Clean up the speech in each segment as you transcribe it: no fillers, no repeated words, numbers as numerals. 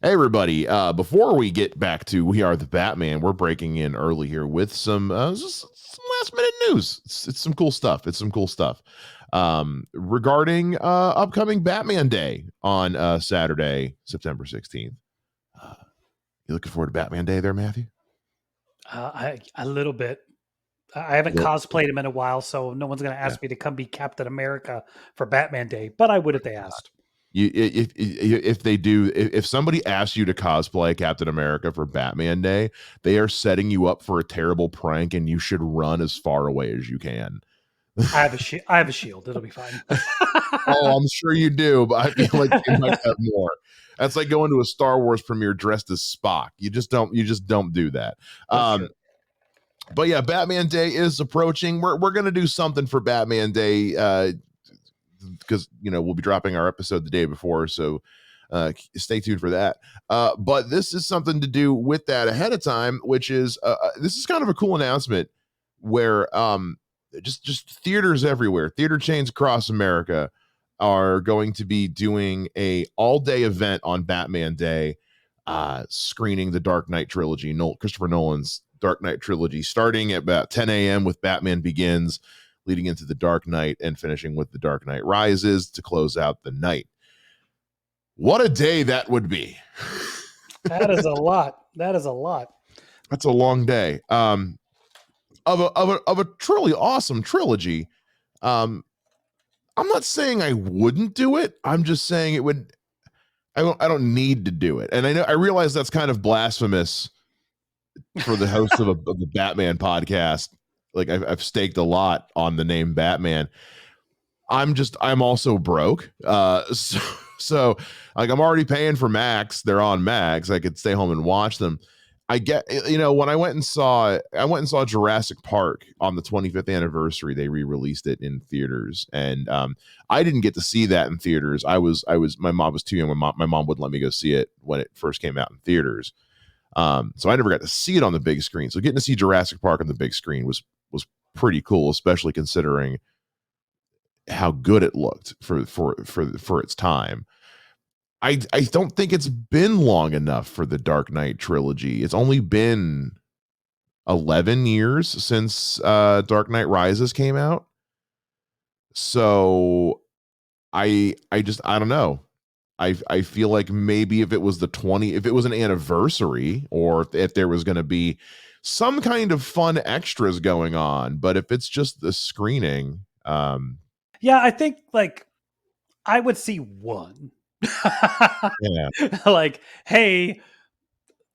Hey everybody! Before we get back to We Are the Batman, we're breaking in early here with some last minute news. It's some cool stuff. It's some cool stuff regarding upcoming Batman Day on Saturday, September 16th. Uh, you looking forward to Batman Day, there, Matthew? A little bit. I haven't Well, cosplayed him in a while, so no one's going to yeah. ask me to come be Captain America for Batman Day. But I would if they asked. If they do, if somebody asks you to cosplay Captain America for Batman Day, they are setting you up for a terrible prank, and you should run as far away as you can. I have a shield. It'll be fine. Oh, I'm sure you do, but I feel like they might have more. That's like going to a Star Wars premiere dressed as Spock. You just don't do that. That's true. But yeah, Batman Day is approaching. We're gonna do something for Batman Day because we'll be dropping our episode the day before, so stay tuned for that. But this is something to do with that ahead of time, which is this is kind of a cool announcement where just theaters everywhere, theater chains across America are going to be doing a all-day event on Batman Day, screening the Dark Knight trilogy, Christopher Nolan's Dark Knight trilogy, starting at about 10 a.m. with Batman Begins, leading into the Dark Knight, and finishing with the Dark Knight Rises to close out the night. What a day that would be! That is a lot. That is a lot. That's a long day. Of a truly awesome trilogy. I'm not saying I wouldn't do it. I'm just saying it would. I don't need to do it, and I realize that's kind of blasphemous for the host of the Batman podcast. Like I've staked a lot on the name Batman. I'm also broke. So like I'm already paying for Max. They're on Max. I could stay home and watch them. I get, when I went and saw Jurassic Park on the 25th anniversary. They re-released it in theaters, and I didn't get to see that in theaters. My mom was too young. My mom wouldn't let me go see it when it first came out in theaters. So I never got to see it on the big screen. So getting to see Jurassic Park on the big screen was pretty cool, especially considering how good it looked for its time. I don't think it's been long enough for the Dark Knight trilogy. It's only been 11 years since Dark Knight Rises came out. So I don't know. I feel like maybe if it was if it was an anniversary, or if there was going to be some kind of fun extras going on, but if it's just the screening, Yeah, I think like I would see one. yeah. Like, hey,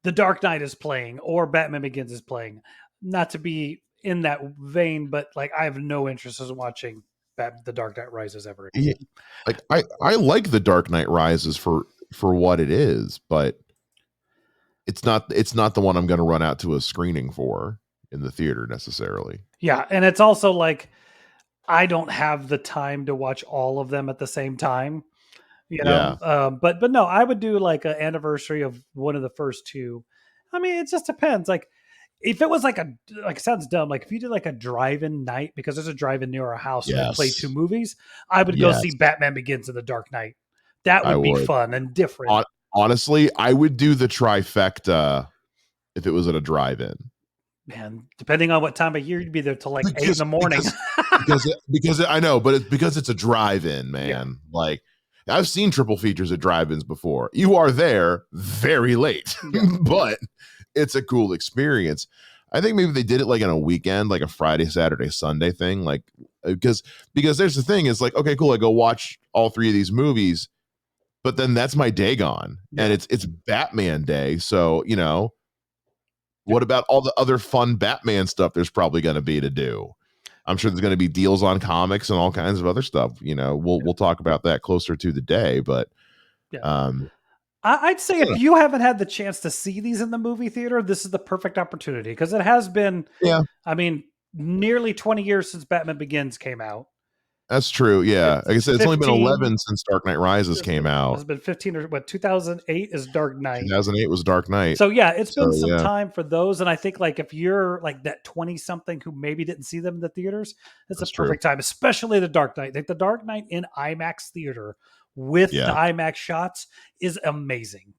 The Dark Knight is playing or Batman Begins is playing. Not to be in that vein, but like I have no interest in watching The Dark Knight Rises ever Yeah, again. like I like the Dark Knight Rises for what it is, but it's not the one I'm going to run out to a screening for in the theater necessarily. Yeah, and it's also like I don't have the time to watch all of them at the same time. Yeah. But no, I would do like an anniversary of one of the first two. I mean, it just depends. Like if it was like it sounds dumb. Like if you did like a drive-in night, because there's a drive-in near our house and they play two Yes. movies, I would go see Yes, Batman Begins and The Dark Knight. That I would be would. fun and different. Hon Honestly, I would do the trifecta if it was at a drive-in. Man, depending on what time of year, you'd be there till like 8 in Because the morning. I know, but it's because it's a drive-in, Yeah. man. Like I've seen triple features at drive-ins before. You are there very late, Yeah. but it's a cool experience. I think maybe they did it like on a weekend, like a Friday, Saturday, Sunday thing. Like because there's the thing is like, okay, cool, I go watch all three of these movies, but then that's my day gone. Yeah. And it's Batman Day. So, what about all the other fun Batman stuff there's probably gonna be to do? I'm sure there's going to be deals on comics and all kinds of other stuff. We'll talk about that closer to the day, but Yeah. um, I'd say if you haven't had the chance to see these in the movie theater, this is the perfect opportunity because it has been, yeah, I mean, nearly 20 years since Batman Begins came out. that's true. Yeah, like I It's said, it's only been 15. 11 since Dark Knight Rises came It's out. been 15 or what? 2008 is Dark Knight. 2008 was Dark Knight. So yeah, it's So been some yeah, time for those, and I think like if you're like that 20 something who maybe didn't see them in the theaters, it's a that's true. perfect time, especially the Dark Knight. Like the Dark Knight in IMAX theater with the Yeah, IMAX shots is amazing.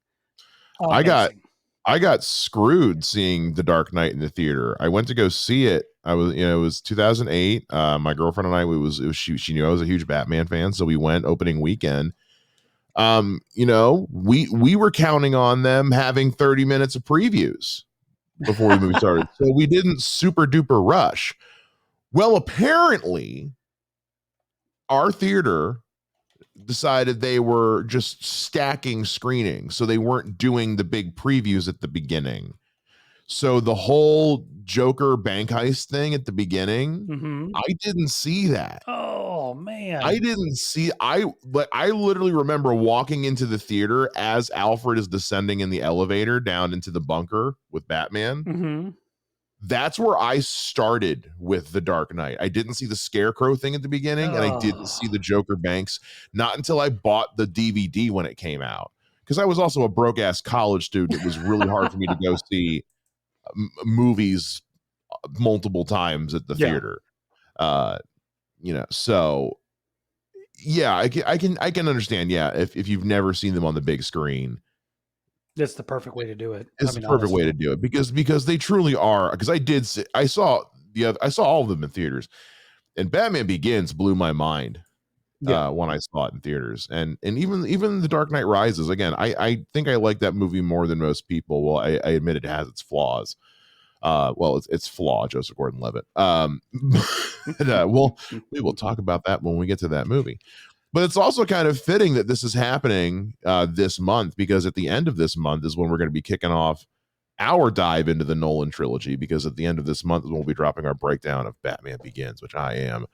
Amazing. I got screwed seeing The Dark Knight in the theater. I went to go see it. I was, it was 2008. My girlfriend and I, she knew I was a huge Batman fan, so we went opening weekend. We were counting on them having 30 minutes of previews before the movie started, so we didn't super duper rush. Well, apparently, our theater decided they were just stacking screenings, so they weren't doing the big previews at the beginning. So the whole Joker bank heist thing at the beginning, Mm-hmm. I didn't see that. Oh man. I didn't see I literally remember walking into the theater as Alfred is descending in the elevator down into the bunker with Batman. Mm-hmm. That's where I started with The Dark Knight. I didn't see the Scarecrow thing at the beginning, and I didn't see the Joker banks not until I bought the DVD when it came out. Because I was also a broke ass college student. It was really hard for me to go see movies multiple times at the theater. So yeah, I can understand. Yeah, if you've never seen them on the big screen, that's the perfect way to do it. it's the perfect way to do it because they truly are. Because I saw all of them in theaters, and Batman Begins blew my mind when I saw it in theaters, and even The Dark Knight Rises. Again, I think I like that movie more than most people. Well, I admit it has its flaws. It's flawed, Joseph Gordon-Levitt. We will talk about that when we get to that movie. But it's also kind of fitting that this is happening this month, because at the end of this month is when we're going to be kicking off our dive into the Nolan trilogy, because at the end of this month is when we'll be dropping our breakdown of Batman Begins, which I am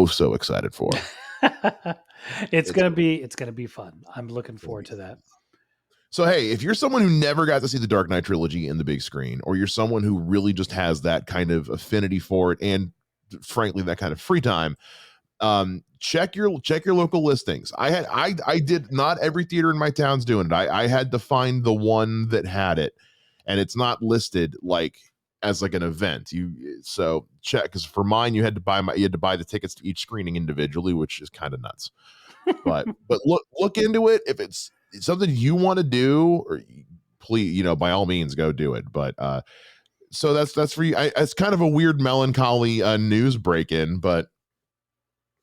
so excited for. It's gonna be fun. I'm looking forward to that. So, hey, if you're someone who never got to see the Dark Knight trilogy in the big screen, or you're someone who really just has that kind of affinity for it, and frankly, that kind of free time, check your local listings. I did, not every theater in my town's doing it. I had to find the one that had it, and it's not listed as an event. So check, because for mine you had to buy the tickets to each screening individually, which is kind of nuts. But look into it. If it's something you want to do, or please, by all means go do it. But so that's for you. It's kind of a weird melancholy news break-in, but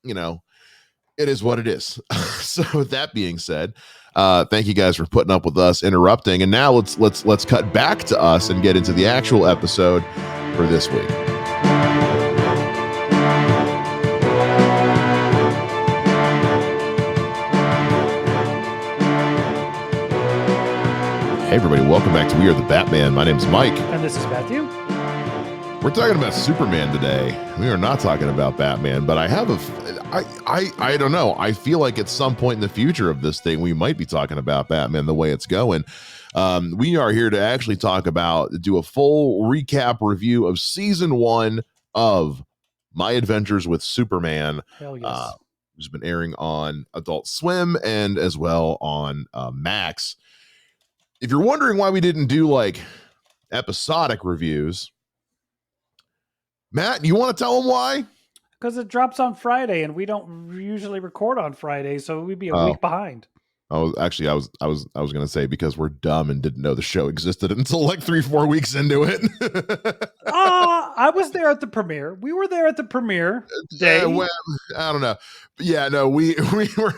it is what it is. So with that being said, thank you guys for putting up with us interrupting, and now let's cut back to us and get into the actual episode for this week. Hey everybody, welcome back to We Are the Batman. My name's Mike. And this is Matthew. We're talking about Superman today. We are not talking about Batman, but I don't know. I feel like at some point in the future of this thing, we might be talking about Batman the way it's going. We are here to actually do a full recap review of season 1 of My Adventures with Superman. Hell yes. It's been airing on Adult Swim and as well on Max. If you're wondering why we didn't do episodic reviews, Matt, you want to tell them why? Because it drops on Friday, and we don't usually record on Friday, so we'd be a week behind. I was going to say because we're dumb and didn't know the show existed until 3-4 weeks into it. I was there at the premiere. We were there at the premiere day. Well, I don't know. But yeah, no, we were.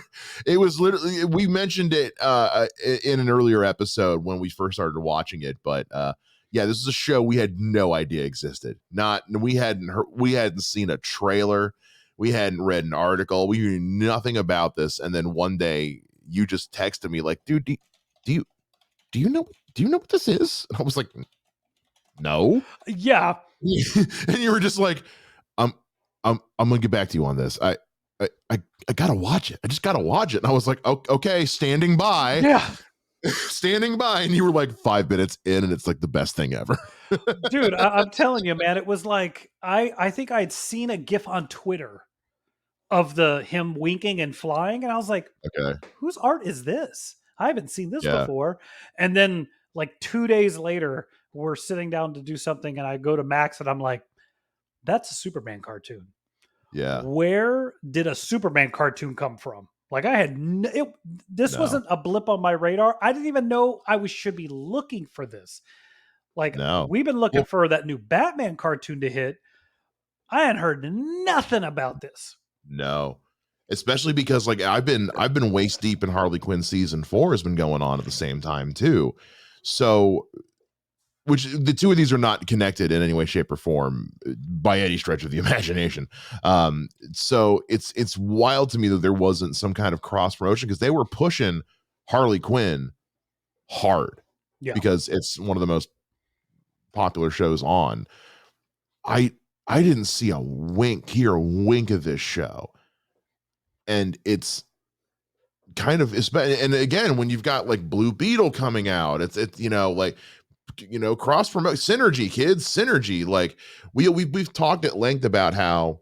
It was literally, we mentioned it in an earlier episode when we first started watching it. But yeah, this is a show we had no idea existed. We hadn't seen a trailer. We hadn't read an article. We knew nothing about this. And then one day, you just texted me dude, do you know what this is? And I was like, no. Yeah. And you were just like, I'm gonna get back to you on this. I gotta watch it. I just gotta watch it. And I was like, okay, standing by. Yeah. Standing by. And you were 5 minutes in, and it's the best thing ever. Dude, I'm telling you, man, it was I think I'd seen a GIF on Twitter of him winking and flying, and I was like, okay, whose art is this? I haven't seen this before. And then 2 days later, we're sitting down to do something, and I go to Max, and I'm like, that's a Superman cartoon. Yeah. Where did a Superman cartoon come from? Like I had this No, wasn't a blip on my radar. I didn't even know should be looking for this. Like no. we've been looking Well, for that new Batman cartoon to hit. I hadn't heard nothing about this. no. Especially because like I've been waist deep in Harley Quinn season 4 has been going on at the same time too. So which the two of these are not connected in any way, shape, or form by any stretch of the imagination. So it's wild to me that there wasn't some kind of cross promotion because they were pushing Harley Quinn hard Yeah. because it's one of the most popular shows on. I I didn't see hear a wink of this show, and it's kind of and again when you've got like Blue Beetle coming out, it's like cross promote synergy, kids, synergy. Like we've talked at length about how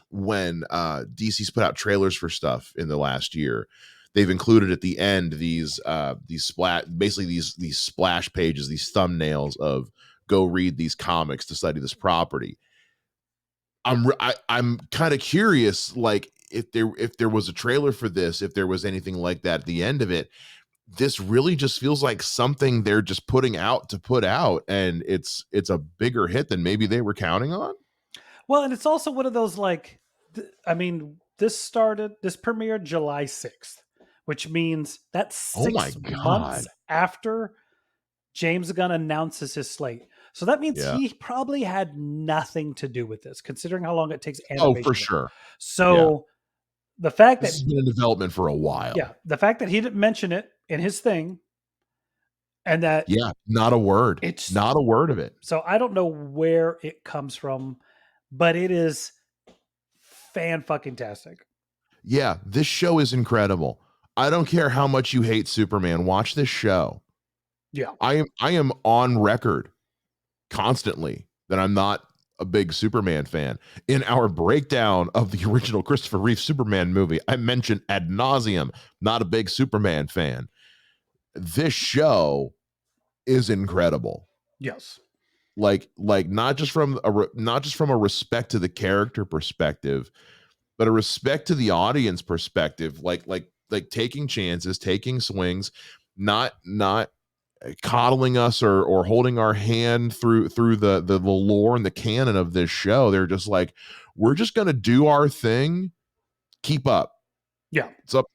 when DC's put out trailers for stuff in the last year, they've included at the end these basically these splash pages, these thumbnails of go read these comics to study this property. I'm kind of curious, like if there was a trailer for this, if there was anything like that at the end of it. This really just feels like something they're just putting out to put out, and it's a bigger hit than maybe they were counting on. Well, and it's also one of those like, I mean, this premiered July 6th, which means that's Oh my 6 months god. after James Gunn announces his slate. So that means Yeah. he probably had nothing to do with this, considering how long it takes Oh, for animation. sure. Yeah. So the fact This that, has been in development for a yeah, while. the fact that he didn't mention it in his thing, and that Yeah, not a word. it's Not a word of it. so I don't know where it comes from, but it is fan fucking tastic. Yeah, this show is incredible. I don't care how much you hate Superman, watch this show. Yeah. I am on record constantly that I'm not a big Superman fan. In our breakdown of the original Christopher Reeve Superman movie, I mentioned ad nauseum, not a big Superman fan. This show is incredible. Yes. Like not just from a respect to the character perspective, but a respect to the audience perspective. Like taking chances, taking swings, not coddling us or holding our hand through the lore and the canon of this show. They're just like, we're just gonna do our thing, keep up. Yeah. It's up,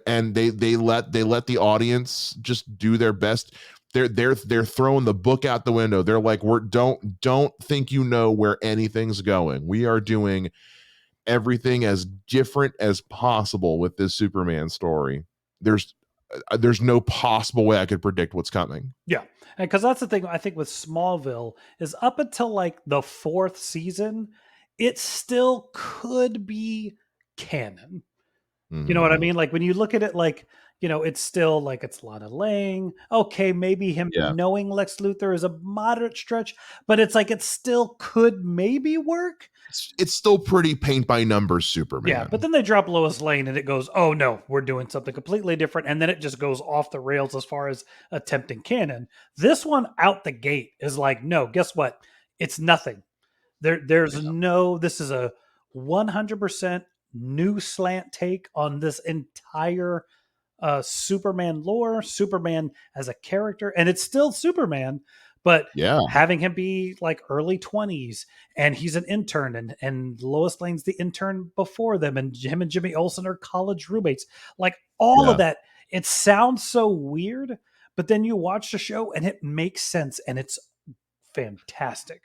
and they let the audience just do their best. They're throwing the book out the window. They're like, don't think you know where anything's going. We are doing everything as different as possible with this Superman story. There's no possible way I could predict what's coming. Yeah. And because that's the thing I think with Smallville is up until like the 4th season, it still could be canon. You know what I Mhm. mean? Like when you look at it, like, it's still like it's Lana Lang. Okay, maybe him Yeah. knowing Lex Luthor is a moderate stretch, but it's like it still could maybe work. It's still pretty paint by numbers Yeah, Superman. but then they drop Lois Lane and it goes, oh no, we're doing something completely different. And then it just goes off the rails as far as attempting canon. This one out the gate is like, no, guess what? It's nothing. There's no, this is a 100% new slant take on this entire Superman lore, Superman as a character, and it's still Superman, but Yeah. having him be like early 20s and he's an intern and Lois Lane's the intern before them and him and Jimmy Olsen are college roommates. Like all of Yeah. that, it sounds so weird, but then you watch the show and it makes sense and it's fantastic.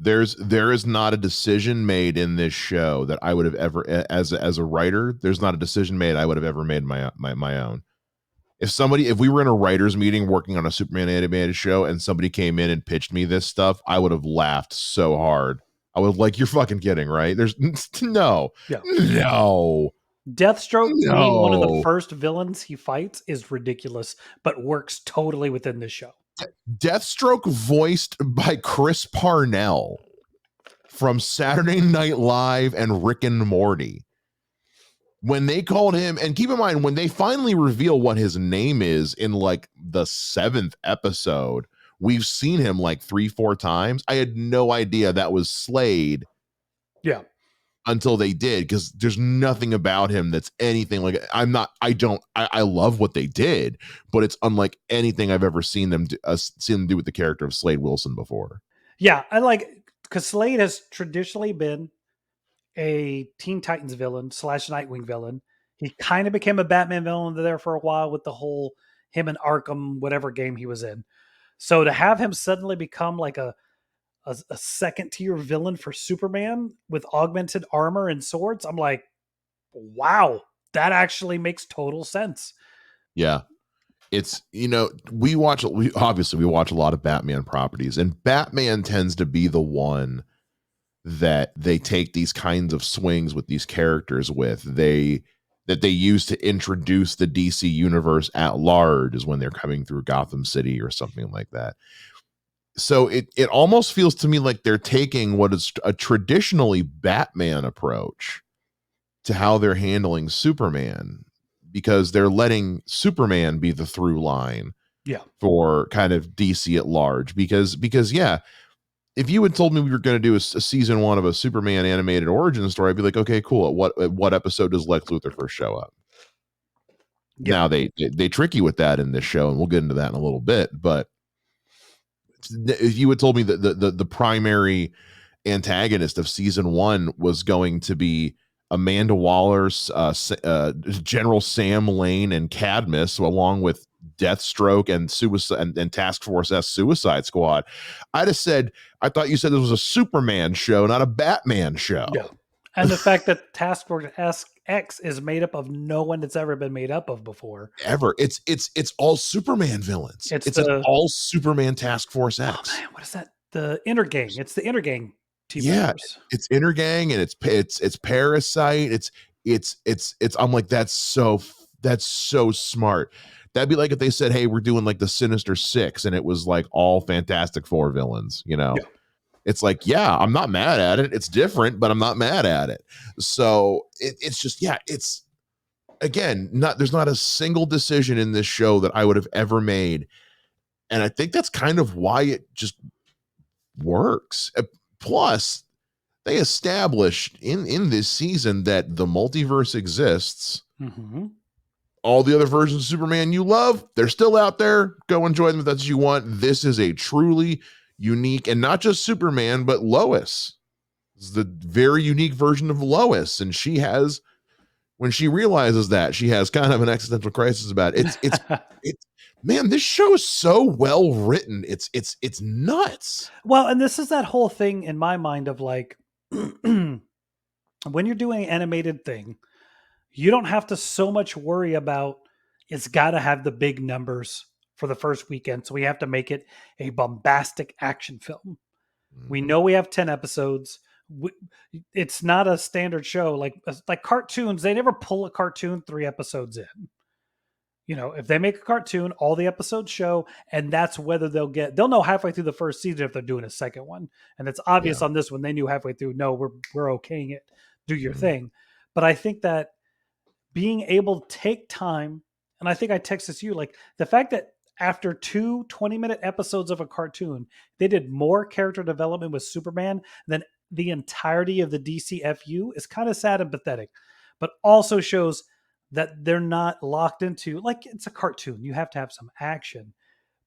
There is not a decision made in this show that I would have ever as a writer, there's not a decision made I would have ever made my own. If we were in a writers meeting working on a Superman animated show and somebody came in and pitched me this stuff, I would have laughed so hard. I was like, you're fucking kidding, right? There's no. Yeah. No. Deathstroke being one of the No. first villains he fights is ridiculous, but works totally within this show. Deathstroke voiced by Chris Parnell from Saturday Night Live and Rick and Morty. When they called him, and keep in mind, when they finally reveal what his name is in like the 7th episode, we've seen him like 3-4 times. I had no idea that was Slade. Yeah. until they did, because there's nothing about him that's anything like I love what they did, but it's unlike anything I've ever seen them do with the character of Slade Wilson before. Yeah, I like because Slade has traditionally been a Teen Titans villain / Nightwing villain. He kind of became a Batman villain there for a while with the whole him and Arkham, whatever game he was in. So to have him suddenly become like a second tier villain for Superman with augmented armor and swords, I'm like, wow, that actually makes total sense. Yeah. It's, we watch a lot of Batman properties, and Batman tends to be the one that they take these kinds of swings with these characters that they use to introduce the DC universe at large, is when they're coming through Gotham City or something like that. So it almost feels to me like they're taking what is a traditionally Batman approach to how they're handling Superman, because they're letting Superman be the through line for kind of DC at large. Because yeah, if you had told me we were going to do a season 1 of a Superman animated origin story, I'd be like, okay, cool. At what episode does Lex Luthor first show up? Yeah. Now they trick you with that in this show, and we'll get into that in a little bit. But if you had told me that the primary antagonist of season 1 was going to be Amanda Waller's General Sam Lane and Cadmus, along with Deathstroke and Suicide and Task Force S Suicide Squad, I'd have said, I thought you said this was a Superman show, not a Batman show. Yeah. And the fact that Task Force X is made up of no one that's ever been made up of before. Ever. It's all Superman villains. It's all Superman Task Force X. Oh man, what is that? The Intergang. It's the Intergang team members. It's Intergang, and it's Parasite. It's I'm like, that's so smart. That'd be like if they said, hey, we're doing like the Sinister Six, and it was like all Fantastic Four villains, Yeah. It's like, yeah, I'm not mad at it. It's different, but I'm not mad at it. So it's just, yeah, it's, again, there's not a single decision in this show that I would have ever made. And I think that's kind of why it just works. Plus, they established in this season that the multiverse exists. Mm-hmm. All the other versions of Superman you love, they're still out there. Go enjoy them if that's what you want. This is a truly unique, and not just Superman, but Lois. It's the very unique version of Lois. And she has, when she realizes that, she has kind of an existential crisis about it. It's man, this show is so well written. It's nuts. Well, and this is that whole thing in my mind of like, when you're doing an animated thing, you don't have to so much worry about it's got to have the big numbers for the first weekend. So we have to make it a bombastic action film. We know we have 10 episodes. It's not a standard show like cartoons. They never pull a cartoon 3 episodes in. If they make a cartoon, all the episodes show, and that's whether they'll know halfway through the first season if they're doing a second one. And it's obvious on this one. They knew halfway through, no, we're okaying it. Do your thing. But I think that being able to take time, and I think I texted you, like the fact that after 2 20-minute episodes of a cartoon, they did more character development with Superman than the entirety of the DCFU is kind of sad and pathetic, but also shows that they're not locked into, like, it's a cartoon. You have to have some action,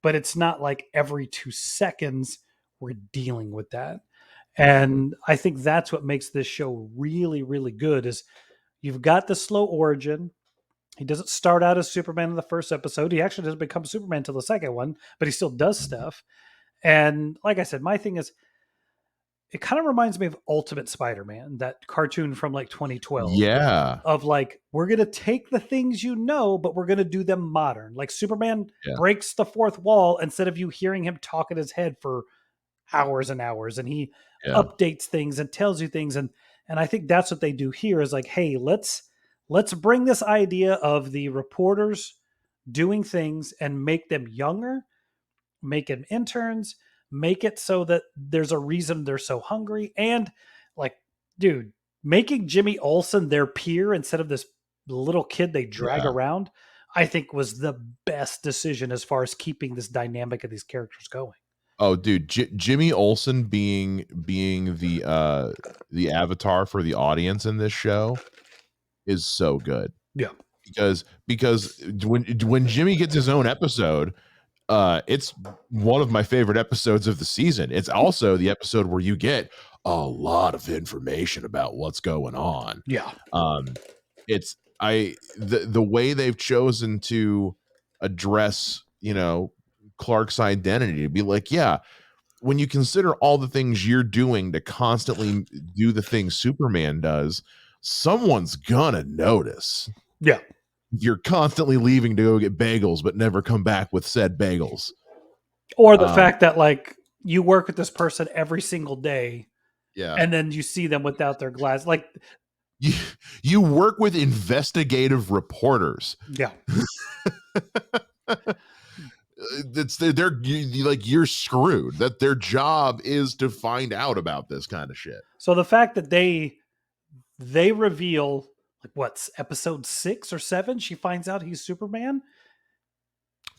but it's not like every 2 seconds we're dealing with that. And I think that's what makes this show really, really good is you've got the slow origin. He doesn't start out as Superman in the first episode. He actually doesn't become Superman until the second one, but he still does stuff. And like I said, my thing is, it kind of reminds me of Ultimate Spider-Man, that cartoon from like 2012. Yeah. Of like, we're going to take the things but we're going to do them modern. Like Superman breaks the fourth wall instead of you hearing him talk in his head for hours and hours. And he updates things and tells you things. And I think that's what they do here is like, hey, let's bring this idea of the reporters doing things and make them younger, make them interns, make it so that there's a reason they're so hungry. And like, dude, making Jimmy Olsen their peer instead of this little kid they drag around, I think was the best decision as far as keeping this dynamic of these characters going. Oh, dude, Jimmy Olsen being the avatar for the audience in this show is so good. Yeah. Because when Jimmy gets his own episode, it's one of my favorite episodes of the season. It's also the episode where you get a lot of information about what's going on. Yeah. It's the way they've chosen to address, Clark's identity, to be like, yeah, when you consider all the things you're doing to constantly do the things Superman does, someone's gonna notice. Yeah. You're constantly leaving to go get bagels, but never come back with said bagels. Or the fact that like you work with this person every single day, Yeah, and then you see them without their glass. Like, you work with investigative reporters. yeah. You're screwed. That their job is to find out about this kind of shit. So the fact that they reveal, like, what's episode 6 or 7, she finds out he's Superman.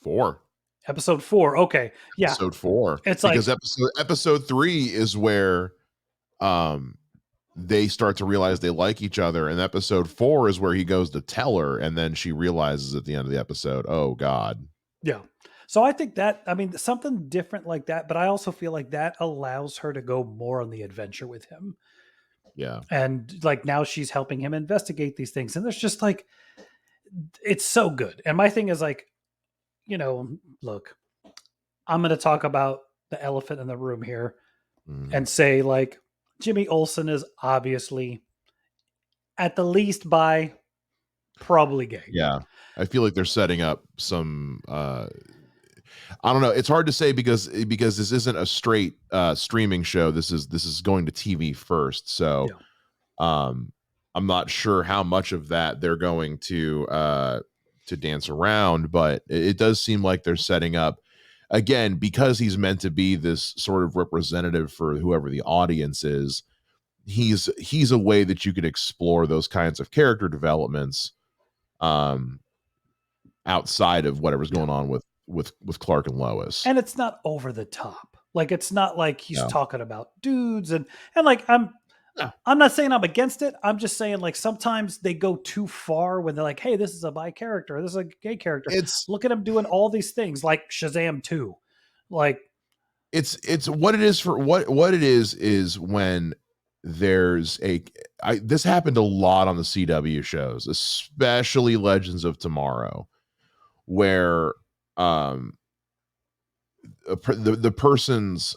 4. Episode 4. Okay. Yeah. Episode 4. It's because like episode 3 is where they start to realize they like each other, and episode 4 is where he goes to tell her, and then she realizes at the end of the episode, oh God. Yeah. So I think that, I mean, something different like that, but I also feel like that allows her to go more on the adventure with him. Yeah. And like now she's helping him investigate these things. And there's just like, it's so good. And my thing is like, look, I'm going to talk about the elephant in the room here and say like Jimmy Olsen is obviously at the least bi, probably gay. Yeah. I feel like they're setting up some I don't know. It's hard to say because this isn't a straight streaming show. This is going to TV first. So I'm not sure how much of that they're going to dance around, but it does seem like they're setting up, again, because he's meant to be this sort of representative for whoever the audience is. He's a way that you could explore those kinds of character developments outside of whatever's going on with Clark and Lois. And it's not over the top. Like it's not like he's talking about dudes and like I'm not saying I'm against it. I'm just saying like sometimes they go too far when they're like, hey, this is a bi character, this is a gay character. Look at him doing all these things like Shazam 2. Like it's what it is for what it is when there's this happened a lot on the CW shows, especially Legends of Tomorrow, where the person's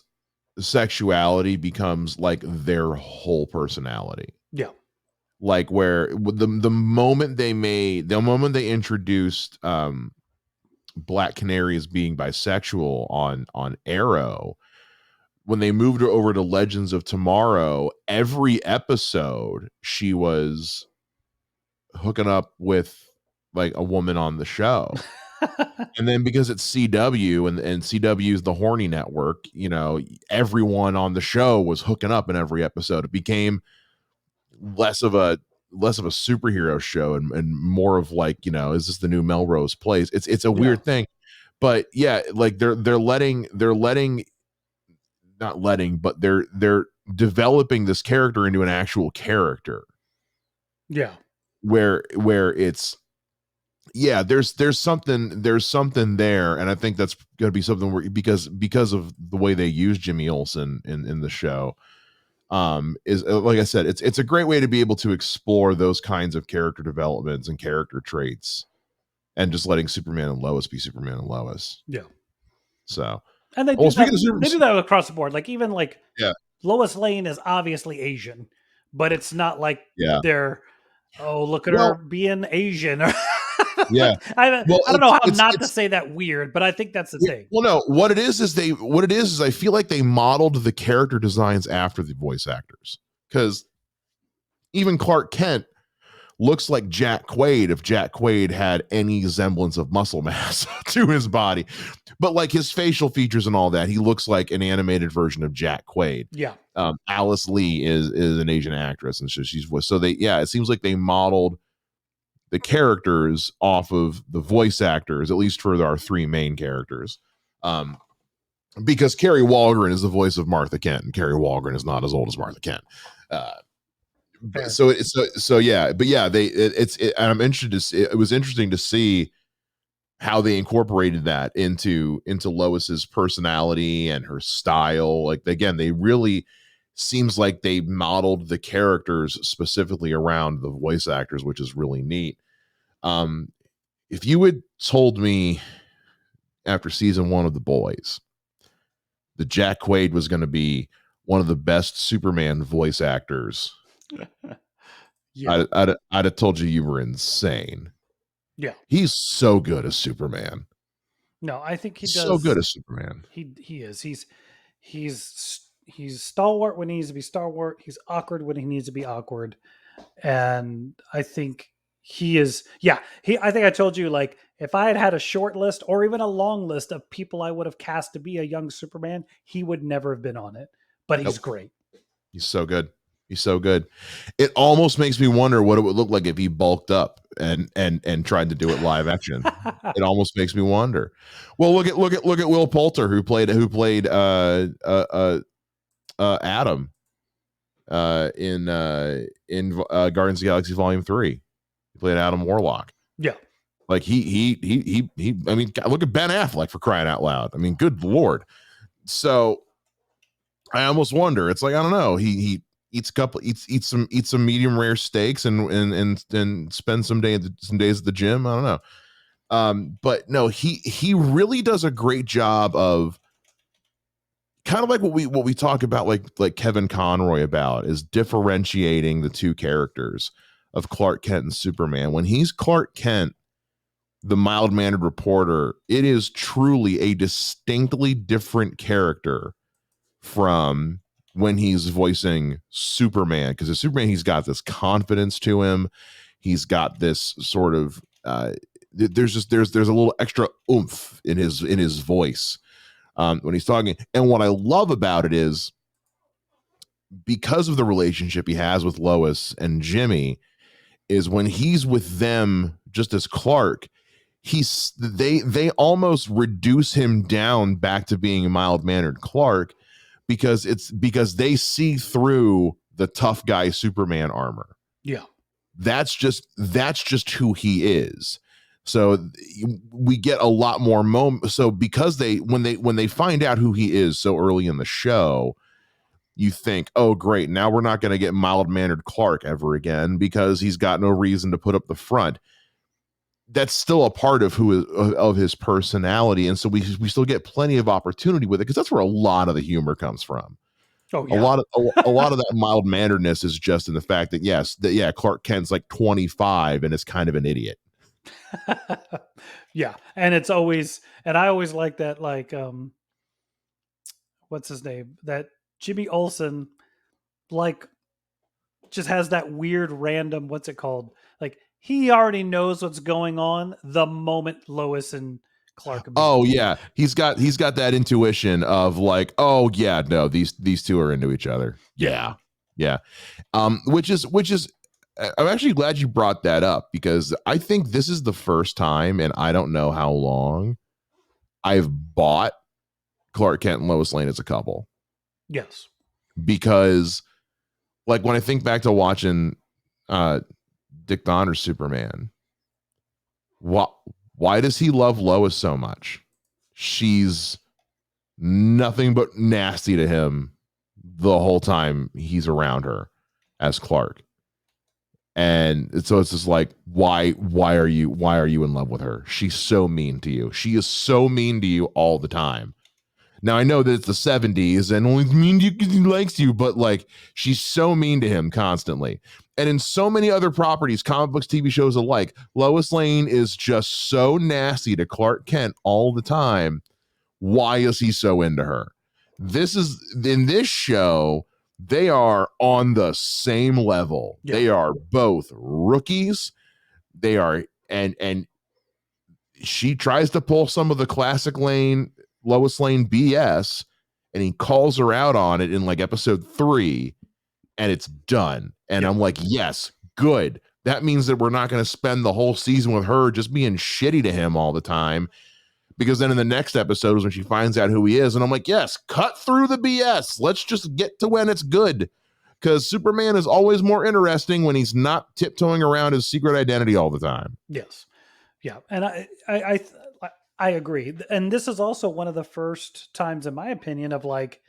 sexuality becomes like their whole personality. Yeah. Like where the moment they introduced Black Canary as being bisexual on Arrow, when they moved her over to Legends of Tomorrow, every episode she was hooking up with like a woman on the show. And then because it's CW and CW is the horny network, everyone on the show was hooking up in every episode. It became less of a superhero show and more of like, is this the new Melrose Place? It's a weird thing. But yeah, like they're developing this character into an actual character. Yeah. Where it's there's something there, and I think that's going to be something where because of the way they use Jimmy Olsen in the show, is like I said, it's a great way to be able to explore those kinds of character developments and character traits, and just letting Superman and Lois be Superman and Lois. Yeah. So, and they do that across the board. Like even like Lois Lane is obviously Asian, but it's not like they're look at her being Asian. Yeah. I don't know how not to say that weird, but I think that's the thing. Well, no, what it is I feel like they modeled the character designs after the voice actors, because even Clark Kent looks like Jack Quaid if Jack Quaid had any semblance of muscle mass to his body. But like his facial features and all that, he looks like an animated version of Jack Quaid. Yeah. Alice Lee is an Asian actress, and it seems like they modeled the characters off of the voice actors, at least for our 3 main characters. because Carrie Walgren is the voice of Martha Kent, and Carrie Walgren is not as old as Martha Kent. Fair. So yeah, but yeah, and I'm interested to see, it was interesting to see how they incorporated that into Lois's personality and her style. Like, again, they really seems like they modeled the characters specifically around the voice actors, which is really neat. If you had told me after season 1 of The Boys that Jack Quaid was going to be one of the best Superman voice actors, Yeah. I'd have told you were insane. Yeah. He's so good as Superman. No, I think he does. So good as Superman. He is. He's stalwart when he needs to be stalwart. He's awkward when he needs to be awkward. And I think he is. Yeah. I think I told you, like, if I had had a short list or even a long list of people I would have cast to be a young Superman, he would never have been on it. But he's great. He's so good. He's so good. It almost makes me wonder what it would look like if he bulked up and tried to do it live action. It almost makes me wonder. Well, look at Will Poulter, who played Adam in Guardians of the Galaxy Volume 3. He played Adam Warlock. Yeah. Like he I mean, look at Ben Affleck, for crying out loud. I mean, good Lord. So I almost wonder. It's like, I don't know. He eats some medium rare steaks and spend some days at the gym. I don't know. But no, he really does a great job of kind of like what we talk about, like Kevin Conroy about, is differentiating the two characters of Clark Kent and Superman. When he's Clark Kent, the mild-mannered reporter, it is truly a distinctly different character from when he's voicing Superman, because as Superman, he's got this confidence to him. He's got this sort of there's a little extra oomph in his voice when he's talking. And what I love about it is, because of the relationship he has with Lois and Jimmy, is when he's with them just as Clark, they almost reduce him down back to being a mild-mannered Clark, because they see through the tough guy Superman armor. Yeah. That's just who he is. So we get a lot more so because when they find out who he is so early in the show, you think, oh great, now we're not going to get mild-mannered Clark ever again, because he's got no reason to put up the front. That's still a part of his personality, and so we still get plenty of opportunity with it, because that's where a lot of the humor comes from. Oh, yeah. A lot of that mild-manneredness is just in the fact that Clark Kent's like 25 and is kind of an idiot. Yeah, and I always like that, like, what's his name, that Jimmy Olsen, like, just has that weird random, what's it called, like, he already knows what's going on the moment Lois and Clark. Oh yeah, he's got that intuition of like, oh yeah, no, these two are into each other. Yeah. Which is I'm actually glad you brought that up, because I think this is the first time, and I don't know how long, I've bought Clark Kent and Lois Lane as a couple. Yes. Because, like, when I think back to watching Dick Donner's Superman, why does he love Lois so much? She's nothing but nasty to him the whole time he's around her as Clark. And so it's just like, why are you in love with her? She's so mean to you. She is so mean to you all the time. Now I know that it's the 70s and only mean to you because he likes you, but like, she's so mean to him constantly. And in so many other properties, comic books, TV shows alike, Lois Lane is just so nasty to Clark Kent all the time. Why is he so into her? In this show, they are on the same level. Yeah. They are both rookies. They are, and she tries to pull some of the classic Lois Lane BS, and he calls her out on it in like episode 3, and it's done. And I'm like, yes, good. That means that we're not going to spend the whole season with her just being shitty to him all the time. because then in the next episode is when she finds out who he is. And I'm like, yes, cut through the BS. Let's just get to when it's good. Because Superman is always more interesting when he's not tiptoeing around his secret identity all the time. Yes. Yeah. And I agree. And this is also one of the first times, in my opinion, of like,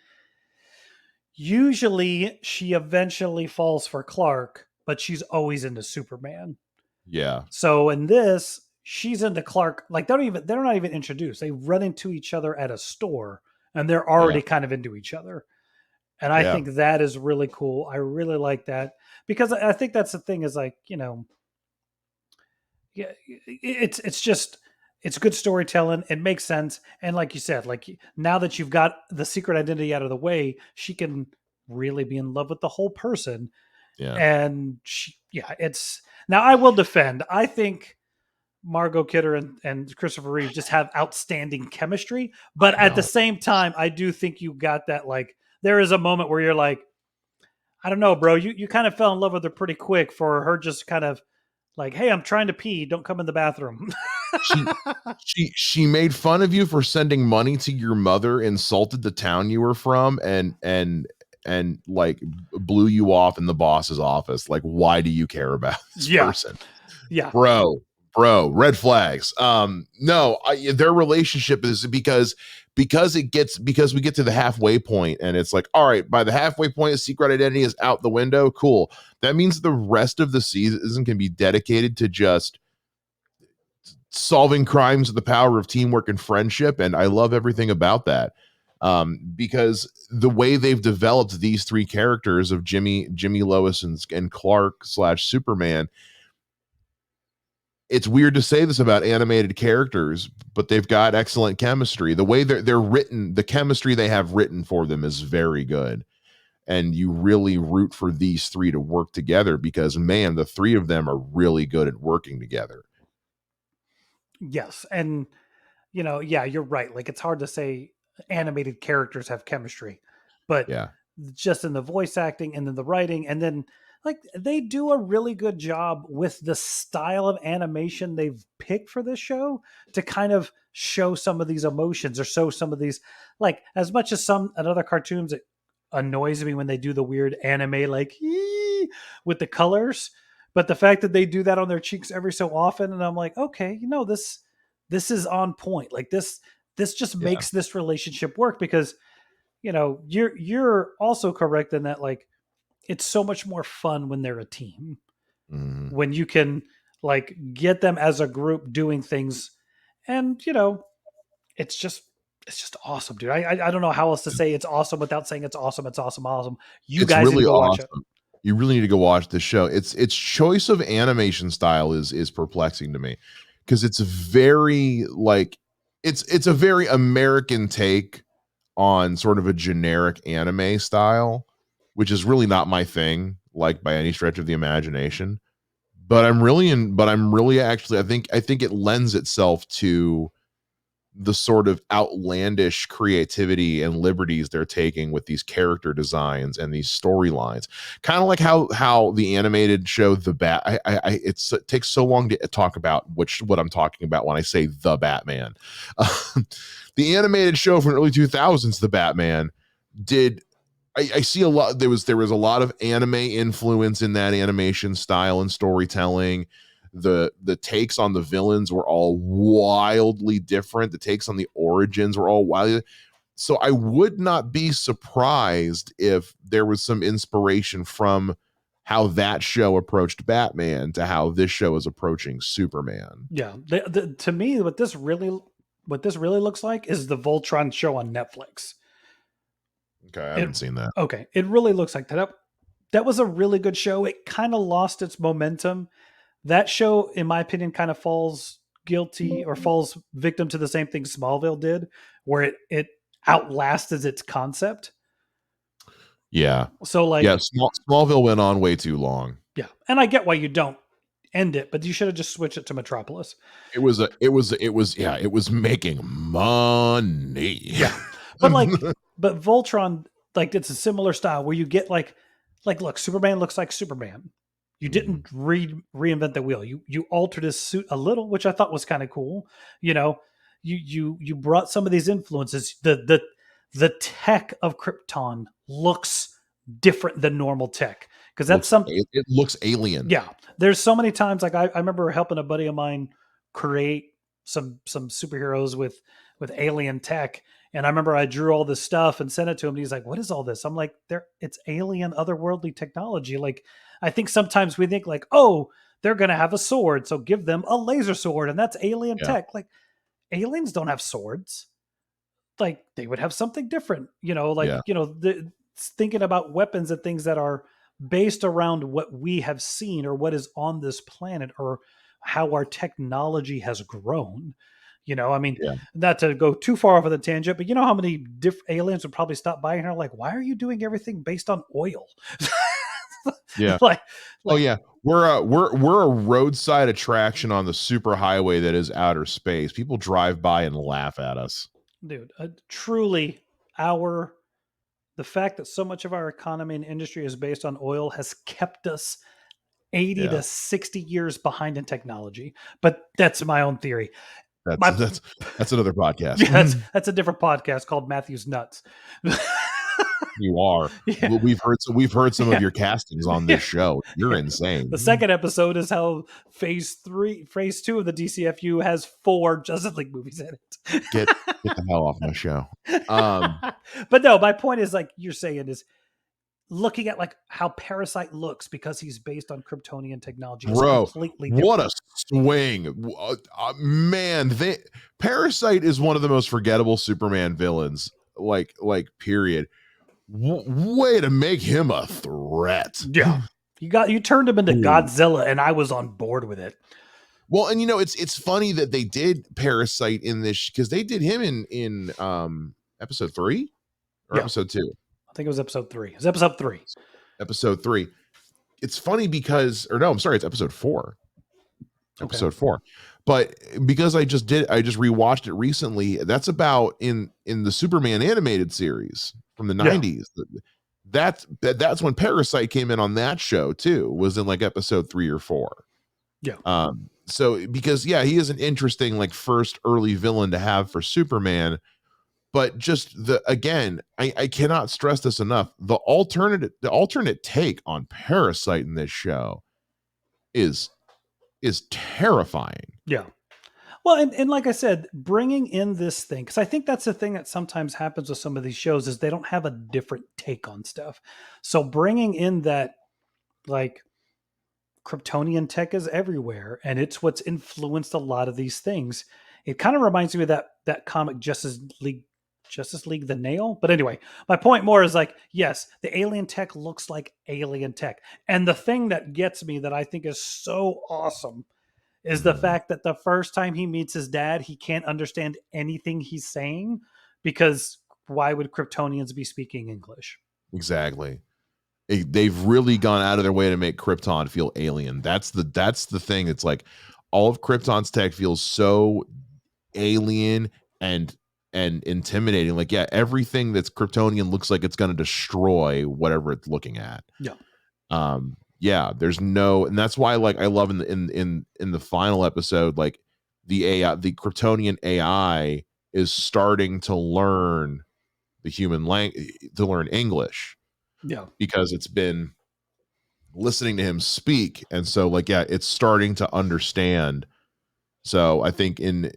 usually she eventually falls for Clark, but she's always into Superman. Yeah. So in this, she's into Clark. Like they're not even introduced. They run into each other at a store and they're already kind of into each other. And I think that is really cool. I really like that because I think that's the thing is like, you know, yeah, it's just, it's good storytelling. It makes sense. And like you said, like now that you've got the secret identity out of the way, she can really be in love with the whole person. Yeah. And it's now I will defend. I think Margot Kidder and Christopher Reeve just have outstanding chemistry. But at the same time, I do think you got that, like, there is a moment where you're like, I don't know, bro, you kind of fell in love with her pretty quick for her just kind of like, hey, I'm trying to pee. Don't come in the bathroom. she made fun of you for sending money to your mother, insulted the town you were from, and like blew you off in the boss's office. Like, why do you care about this person? Yeah. Bro, red flags. No, their relationship is because we get to the halfway point and it's like, all right, by the halfway point, the secret identity is out the window. Cool. That means the rest of the season can be dedicated to just solving crimes with the power of teamwork and friendship. And I love everything about that. Because the way they've developed these three characters of Jimmy, Lois, and Clark / Superman, it's weird to say this about animated characters, but they've got excellent chemistry. The way they're written, the chemistry they have written for them is very good. And you really root for these three to work together because, man, the three of them are really good at working together. Yes. And, you know, yeah, you're right. Like, it's hard to say animated characters have chemistry, but just in the voice acting and then the writing, and then like they do a really good job with the style of animation they've picked for this show to kind of show some of these emotions or show some of these, like, as much as some other cartoons, it annoys me when they do the weird anime like with the colors, but the fact that they do that on their cheeks every so often, and I'm like, okay, you know, this is on point. Like this just makes this relationship work because, you know, you're also correct in that, like, it's so much more fun when they're a team. Mm-hmm. When you can like get them as a group doing things, and you know, it's just awesome, dude. I don't know how else to say it's awesome without saying it's awesome. It's awesome. You it's guys really need to go awesome. watch it. You really need to go watch this show. Its choice of animation style is perplexing to me because it's very like it's a very American take on sort of a generic anime style, which is really not my thing, like by any stretch of the imagination. But I'm really actually I think it lends itself to the sort of outlandish creativity and liberties they're taking with these character designs and these storylines, kind of like how the animated show The Bat. It takes so long to talk about what I'm talking about when I say The Batman. The animated show from the early 2000s, The Batman, did. I see a lot. There was a lot of anime influence in that animation style and storytelling. The takes on the villains were all wildly different. The takes on the origins were all wildly. So I would not be surprised if there was some inspiration from how that show approached Batman to how this show is approaching Superman. Yeah, to me, what this really looks like is the Voltron show on Netflix. Okay, I haven't seen that. Okay, it really looks like that. That was a really good show. It kind of lost its momentum. That show, in my opinion, kind of falls victim to the same thing Smallville did, where it outlasted its concept. Yeah. So like, Smallville went on way too long. Yeah, and I get why you don't end it, but you should have just switched it to Metropolis. It was making money. Yeah, but Voltron, like, it's a similar style where you get like look, Superman looks like Superman. You didn't reinvent the wheel. You altered his suit a little, which I thought was kind of cool. You know, you brought some of these influences. The tech of Krypton looks different than normal tech because that's some. It looks alien. Yeah, there's so many times like I remember helping a buddy of mine create some superheroes with alien tech, and I remember I drew all this stuff and sent it to him, and he's like, "What is all this?" I'm like, It's alien, otherworldly technology." Like, I think sometimes we think like, "Oh, they're gonna have a sword, so give them a laser sword, and that's alien Yeah. tech." Like, aliens don't have swords. Like, they would have something different, you know. Like, Yeah. thinking about weapons and things that are based around what we have seen or what is on this planet or how our technology has grown. I mean, Yeah. not to go too far off of the tangent, but you know how many aliens would probably stop by and are like, "Why are you doing everything based on oil?" Yeah. like, Oh like, yeah. We're a roadside attraction on the super highway that is outer space. People drive by and laugh at us. dude, truly, the fact that so much of our economy and industry is based on oil has kept us 80 Yeah. to 60 years behind in technology. But that's my own theory. That's My that's that's another podcast. Yeah, that's a different podcast called Matthew's Nuts. You are. Yeah. We've heard some Yeah. of your castings on Yeah. this show. You're Yeah. insane. The second episode is how phase 2 of the DCFU has 4 Justice League movies in it. Get the hell off my show. But no, my point is like you're saying is looking at like how Parasite looks because he's based on Kryptonian technology is Bro, completely what different. a swing. Man, Parasite is one of the most forgettable Superman villains, like period. Way to make him a threat. Yeah. You turned him into Ooh. Godzilla and I was on board with it. Well, and it's funny that they did Parasite in this because they did him in episode 3 or episode 2. I think it was episode 3. It was episode 3. Episode 3. It's funny because or no, I'm sorry, it's episode 4. Episode 4. But because I just rewatched it recently, that's about in the Superman animated series from the 90s. That's when Parasite came in on that show too, was in like episode 3 or 4. Yeah. So because he is an interesting like first early villain to have for Superman, but just I cannot stress this enough. The alternate take on Parasite in this show is terrifying. Yeah. Well, and like I said, bringing in this thing, because I think that's the thing that sometimes happens with some of these shows is they don't have a different take on stuff. So bringing in that, like, Kryptonian tech is everywhere, and it's what's influenced a lot of these things. It kind of reminds me of that comic Justice League, the Nail. But anyway, my point more is like, yes, the alien tech looks like alien tech, and the thing that gets me that I think is so awesome is the fact that the first time he meets his dad, he can't understand anything he's saying because why would Kryptonians be speaking English? Exactly. They've really gone out of their way to make Krypton feel alien. That's the thing. It's like all of Krypton's tech feels so alien and intimidating. Like, yeah, everything that's Kryptonian looks like it's going to destroy whatever it's looking at. Yeah. Yeah, there's no, and that's why like I love in the final episode, like the Kryptonian AI is starting to learn the human language, to learn English. Yeah. Because it's been listening to him speak, and so like it's starting to understand. So I think in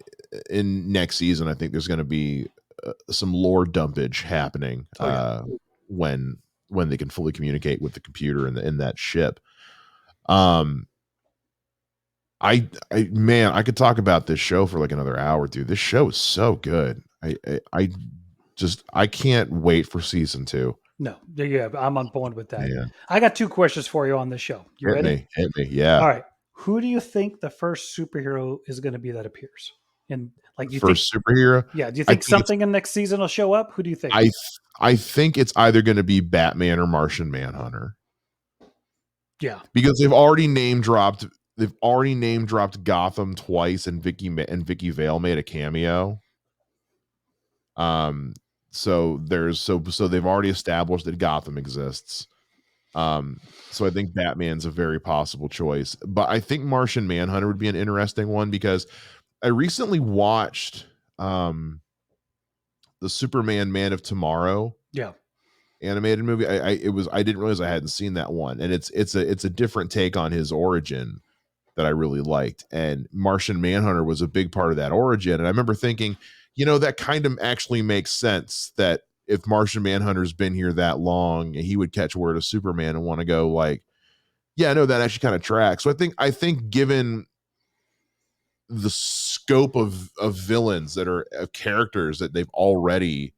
next season, I think there's going to be some lore dumpage happening when they can fully communicate with the computer in that ship. I could talk about this show for like another hour, dude. This show is so good. I can't wait for season 2. No, yeah, I'm on board with that. Yeah. I got 2 questions for you on this show. You ready? Hit me. Yeah. All right. Who do you think the first superhero is going to be that appears? And like, you first superhero? Yeah. Do you think something in next season will show up? Who do you think? I think it's either going to be Batman or Martian Manhunter. Yeah. Because they've already name dropped Gotham twice, and Vicky Vale made a cameo. So they've already established that Gotham exists. So I think Batman's a very possible choice, but I think Martian Manhunter would be an interesting one because I recently watched the Superman Man of Tomorrow Yeah. animated movie. I didn't realize I hadn't seen that one, and it's a different take on his origin that I really liked. And Martian Manhunter was a big part of that origin. And I remember thinking, that kind of actually makes sense, that if Martian Manhunter's been here that long, he would catch word of Superman and want to go like, yeah, no, that actually kind of tracks. So I think given the scope of villains that are of characters that they've already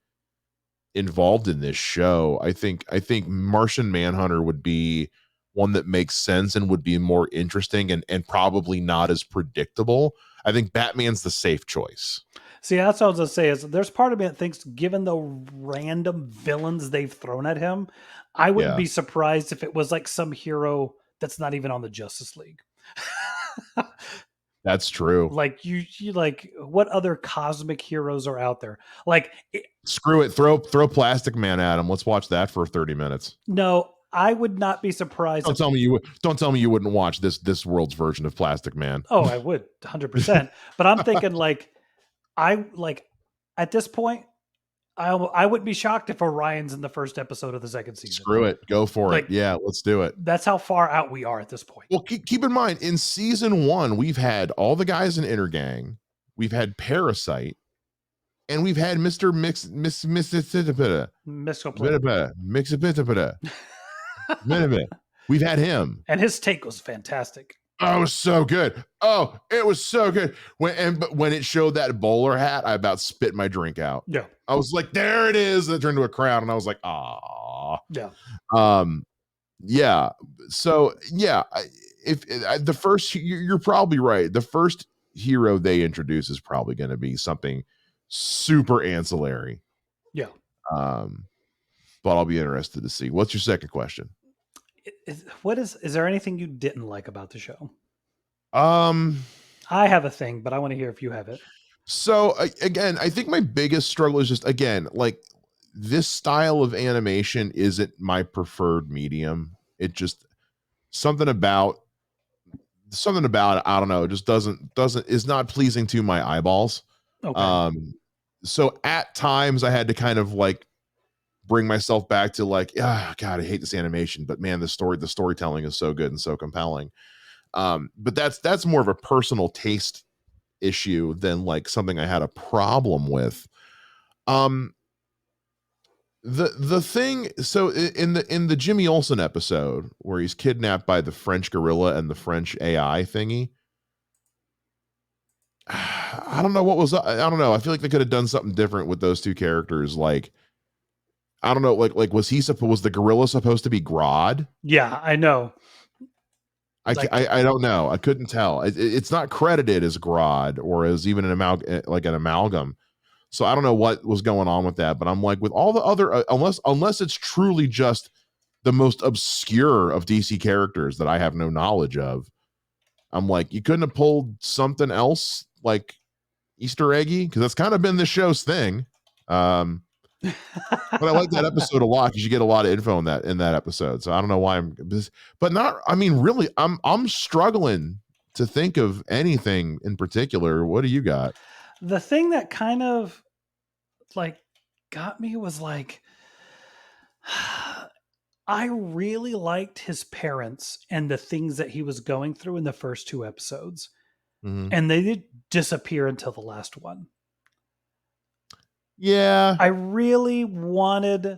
involved in this show, I think Martian Manhunter would be one that makes sense and would be more interesting and probably not as predictable. I think Batman's the safe choice. See, that's what I was gonna say. Is there's part of me that thinks, given the random villains they've thrown at him, I wouldn't Yeah. be surprised if it was like some hero that's not even on the Justice League. That's true. Like you like, what other cosmic heroes are out there? Like, Screw it. Throw Plastic Man at him. Let's watch that for 30 minutes. no, I would not be surprised. Don't tell me you wouldn't watch this world's version of Plastic Man. Oh, I would 100%. But I'm thinking at this point, I wouldn't be shocked if Orion's in the first episode of the second season. Screw it. Go for Like, it. Yeah, let's do it. That's how far out we are at this point. Well, keep in mind, in season 1, we've had all the guys in Intergang, we've had Parasite, and we've had Mr. We've had him. And his take was fantastic. Oh, it was so good. Oh, it was so good. When it showed that bowler hat, I about spit my drink out. Yeah. I was like, there it is. And it turned to a crown, and I was like, ah. Yeah. Yeah. So yeah, if the first, you're probably right. The first hero they introduce is probably going to be something super ancillary. Yeah. But I'll be interested to see. What's your second question? Is there anything you didn't like about the show? I have a thing, but I want to hear if you have it. So again, I think my biggest struggle is just, again, like, this style of animation isn't my preferred medium. It just something about it, I don't know, it just is not pleasing to my eyeballs. Okay. So at times I had to kind of like bring myself back to like, God, I hate this animation, but man, the storytelling is so good and so compelling. But that's more of a personal taste issue than like something I had a problem with. The thing, so in the Jimmy Olsen episode where he's kidnapped by the French gorilla and the French AI thingy, I don't know what was, I don't know. I feel like they could have done something different with those two characters. Like, I don't know, like was the gorilla supposed to be Grodd? Yeah, I know. I don't know. I couldn't tell. It's not credited as Grodd or as even an amalgam. So I don't know what was going on with that, but I'm like, with all the other, unless it's truly just the most obscure of DC characters that I have no knowledge of, I'm like, you couldn't have pulled something else like Easter eggy, because that's kind of been the show's thing. But I like that episode a lot because you get a lot of info in that episode. So I don't know why really, I'm struggling to think of anything in particular. What do you got? The thing that kind of like got me was like, I really liked his parents and the things that he was going through in the first 2 episodes. Mm-hmm. And they did disappear until the last one. Yeah. I really wanted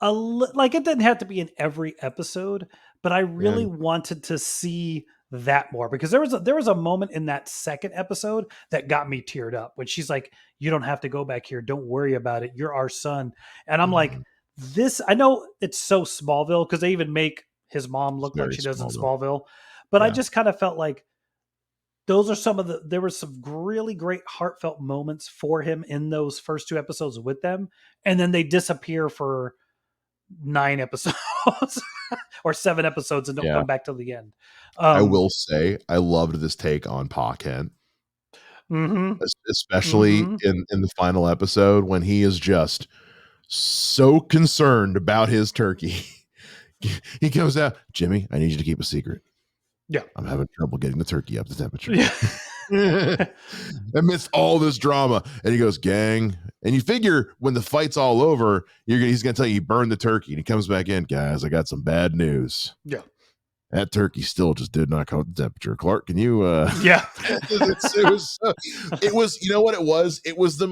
like, it didn't have to be in every episode, but I really wanted to see that more, because there was a moment in that second episode that got me teared up when she's like, you don't have to go back here. Don't worry about it. You're our son. And I'm like, this, I know it's so Smallville because they even make his mom look like she does in Smallville. But I just kind of felt like those are there were some really great heartfelt moments for him in those first 2 episodes with them. And then they disappear for 9 episodes or 7 episodes and don't come back till the end. I will say I loved this take on Pa Kent. Especially in the final episode when he is just so concerned about his turkey. He comes out, Jimmy, I need you to keep a secret. Yeah. I'm having trouble getting the turkey up to temperature. Yeah. Amidst all this drama, and he goes, "Gang," and you figure when the fight's all over, he's gonna tell you he burned the turkey, and he comes back in, guys. I got some bad news. Yeah. That turkey still just did not come up the temperature. Clark, can you? Yeah. It was. You know what it was? It was the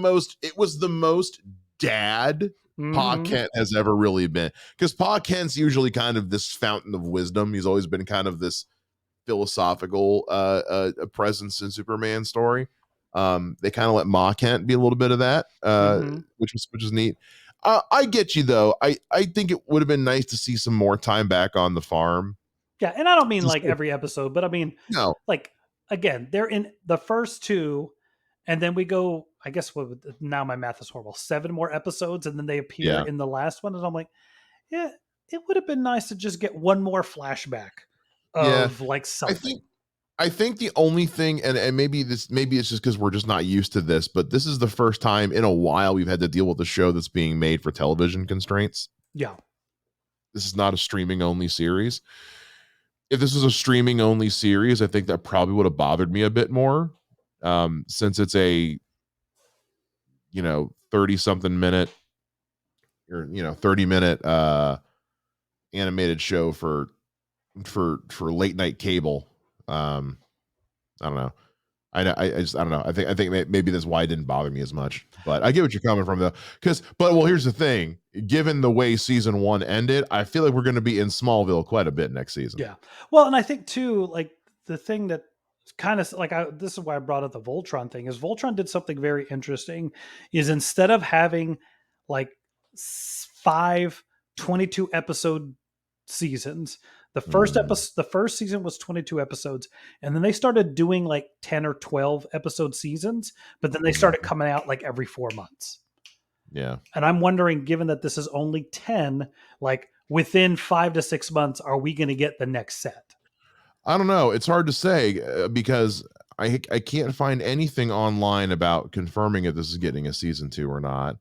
most dad Pa Kent has ever really been, because Pa Kent's usually kind of this fountain of wisdom. He's always been kind of this philosophical presence in Superman story. They kind of let Ma Kent be a little bit of that, which was neat. I get you though. I think it would have been nice to see some more time back on the farm. Yeah, and I don't mean like every episode, but I mean, no, like again, they're in the first two, and then we go. I guess now my math is horrible. 7 more episodes, and then they appear in the last one, and I'm like, yeah, it would have been nice to just get one more flashback of like something. I think the only thing, and maybe it's just because we're just not used to this, but this is the first time in a while we've had to deal with a show that's being made for television constraints. Yeah, this is not a streaming only series. If this was a streaming only series, I think that probably would have bothered me a bit more, since it's a 30 something minute or 30-minute animated show for late night cable. I don't know. I don't know. I think maybe that's why it didn't bother me as much. But I get what you're coming from though. Well, here's the thing. Given the way season 1 ended, I feel like we're going to be in Smallville quite a bit next season. Yeah. Well, and I think too, like the thing that kind of like this is why I brought up the Voltron thing, is Voltron did something very interesting. Is instead of having like 5 22 episode seasons, the first season was 22 episodes, and then they started doing like 10 or 12 episode seasons, but then they started coming out like every 4 months. Yeah. And I'm wondering, given that this is only 10, like within 5 to 6 months, are we going to get the next set? I don't know. It's hard to say because I can't find anything online about confirming if this is getting a season 2 or not.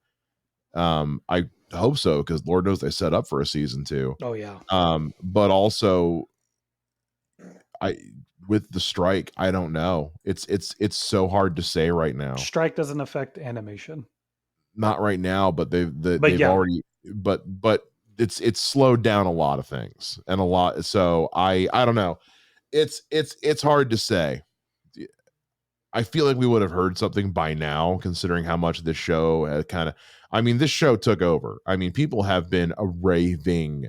I hope so, because Lord knows they set up for a season 2. Oh yeah. But also, with the strike, I don't know. It's so hard to say right now. Strike doesn't affect animation. Not right now, but they've already. But it's slowed down a lot of things and a lot. So I don't know. It's hard to say. I feel like we would have heard something by now, considering how much this show this show took over. I mean, people have been raving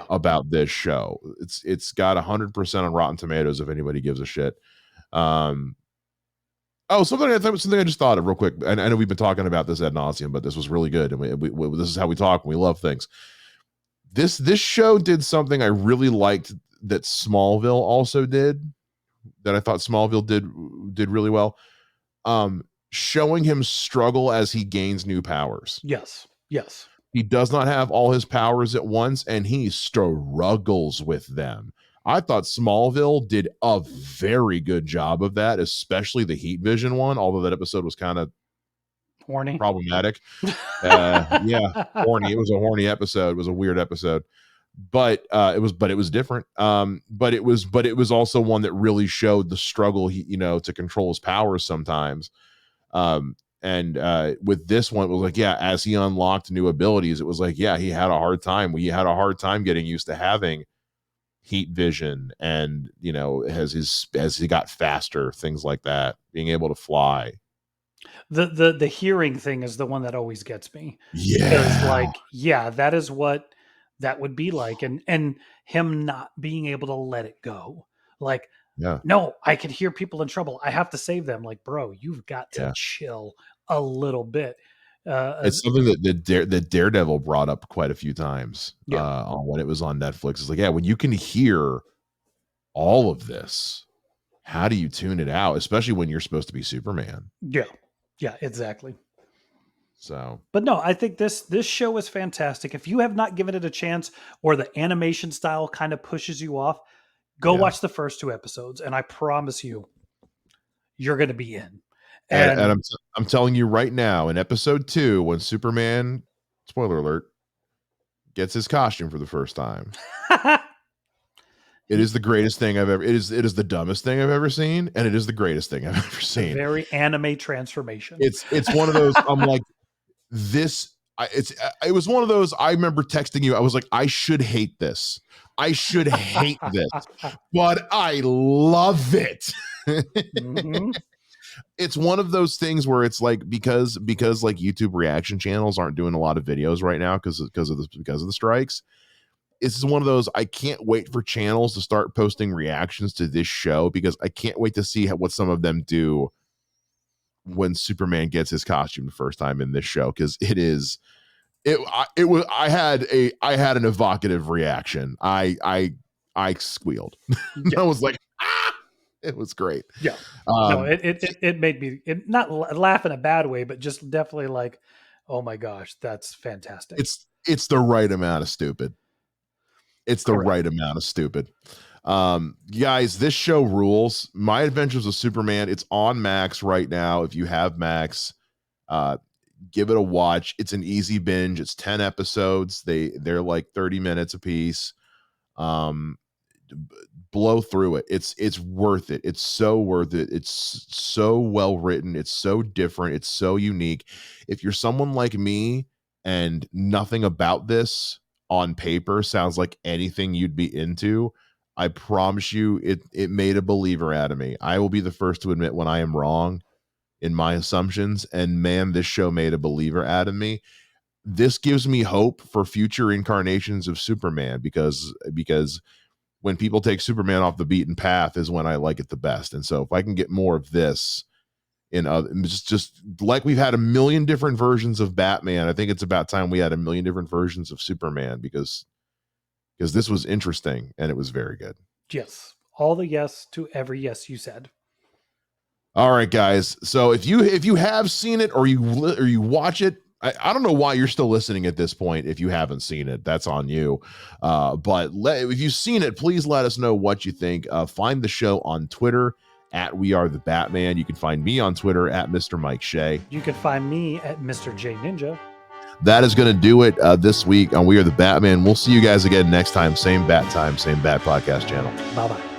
about this show. It's got 100% on Rotten Tomatoes if anybody gives a shit. Something I just thought of real quick. And I know we've been talking about this ad nauseum, but this was really good. And we this is how we talk when we love things. This show did something I really liked that Smallville also did, that I thought Smallville did really well. Showing him struggle as he gains new powers. Yes. He does not have all his powers at once, and he struggles with them. I thought Smallville did a very good job of that, especially the Heat Vision one, although that episode was kind of horny, problematic. Horny. It was a horny episode. It was a weird episode. But it was different. But it was also one that really showed the struggle to control his powers sometimes. With this one, it was like, as he unlocked new abilities, it was like, he had a hard time. We had a hard time getting used to having heat vision, and as he got faster, things like that, being able to fly. The hearing thing is the one that always gets me. That is what that would be like, and him not being able to let it go. Like, no, I can hear people in trouble. I have to save them. Like, bro, you've got to chill a little bit. It's something that Daredevil brought up quite a few times on when it was on Netflix. It's like, when you can hear all of this, how do you tune it out? Especially when you're supposed to be Superman. Yeah, exactly. So, but no, I think this show is fantastic. If you have not given it a chance, or the animation style kind of pushes you off, go watch the first 2 episodes, and I promise you're going to be in. And I'm telling you right now, in episode 2, when Superman, spoiler alert, gets his costume for the first time, It is the greatest thing I've ever. It is the dumbest thing I've ever seen, and it is the greatest thing I've ever A seen. very anime transformation. It's one of those. I'm like, this. It was one of those. I remember texting you. I was like, I should hate this. I should hate this, but I love it. Mhm. It's one of those things where it's like because like YouTube reaction channels aren't doing a lot of videos right now because of the strikes. This is one of those. I can't wait for channels to start posting reactions to this show because I can't wait to see what some of them do when Superman gets his costume the first time in this show, because I had an evocative reaction. I squealed. I was like, ah! It was great. Yeah. No, it made me not laugh in a bad way, but just definitely like, oh my gosh, that's fantastic. It's the right amount of stupid. It's the Correct. right amount of stupid. Guys, this show rules. My Adventures of Superman. It's on Max right now. If you have Max, give it a watch. It's an easy binge. It's 10 episodes. They're like 30 minutes a piece. Blow through it. It's worth it. It's so worth it. It's so well written. It's so different. It's so unique. If you're someone like me and nothing about this on paper sounds like anything you'd be into, I promise you it made a believer out of me. I will be the first to admit when I am wrong in my assumptions, and man, this show made a believer out of me. This gives me hope for future incarnations of Superman because when people take Superman off the beaten path is when I like it the best. And so if I can get more of this in just like we've had a million different versions of Batman, I think it's about time we had a million different versions of Superman because this was interesting and it was very good. Yes. All the yes to every yes you said. All right, guys. So if you have seen it or you watch it, I don't know why you're still listening at this point. If you haven't seen it, that's on you. But if you've seen it, please let us know what you think. Find the show on Twitter at We Are the Batman. You can find me on Twitter at Mr. Mike Shea. You can find me at Mr. J Ninja. That is going to do it this week on We Are the Batman. We'll see you guys again next time. Same bat time, same bat podcast channel. Bye-bye.